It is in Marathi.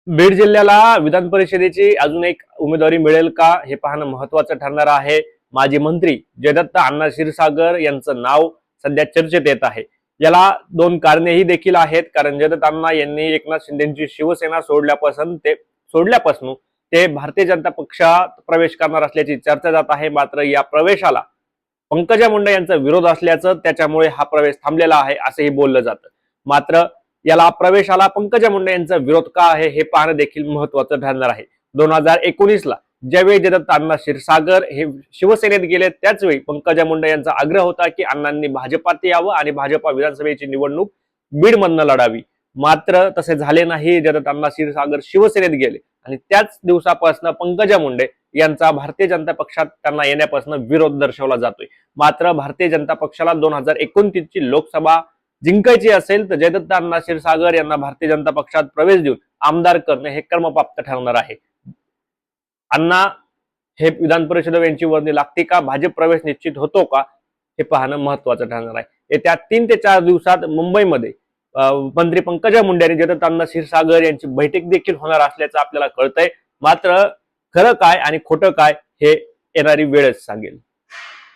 बीड जिल्ह्याला विधान परिषदेची अजून एक उमेदवारी मिळेल का हे पाहणं महत्वाचं ठरणार आहे। माजी मंत्री जयदत्त अण्णा क्षीरसागर यांचं नाव सध्या चर्चेत येत आहे। याला दोन कारणेही देखील आहेत, कारण जयदत्त अण्णा यांनी एकनाथ शिंदेची शिवसेना सोडल्यापासून ते भारतीय जनता पक्षात प्रवेश करणार असल्याची चर्चा जात आहे। मात्र या प्रवेशाला पंकजा मुंडे यांचा विरोध असल्याचं, त्याच्यामुळे हा प्रवेश थांबलेला आहे असेही बोललं जातं। मात्र याला प्रवेशाला पंकजा मुंडे यांचा विरोध का आहे हे पाहणं देखील महत्वाचं ठरणार आहे। 2019 ला ज्यावेळी जयदत्त अण्णा क्षीरसागर हे शिवसेनेत गेले, त्याचवेळी पंकजा मुंडे यांचा आग्रह होता की अण्णांनी भाजपात यावं आणि भाजपा विधानसभेची निवडणूक बीडमधनं लढावी। मात्र तसे झाले नाही। जयदत्त अण्णा क्षीरसागर शिवसेनेत गेले आणि त्याच दिवसापासून पंकजा मुंडे यांचा भारतीय जनता पक्षात त्यांना येण्यापासून विरोध दर्शवला जातोय। मात्र भारतीय जनता पक्षाला 2029 ची लोकसभा जिंकायची असेल तर जयदत्त अण्णा क्षीरसागर यांना भारतीय जनता पक्षात प्रवेश देऊन आमदार करणे हे कर्मप्राप्त ठरणार आहे। अण्णा हे विधान परिषदेवर यांची वर्णी लागते का, भाजप प्रवेश निश्चित होतो का, हे पाहणं महत्वाचं ठरणार आहे। येत्या 3 ते 4 दिवसात मुंबईमध्ये मंत्री पंकजा मुंडे आणि जयदत्त अण्णा क्षीरसागर यांची बैठक देखील होणार असल्याचं आपल्याला कळतंय। मात्र खरं काय आणि खोटं काय हे येणारी वेळच सांगेल।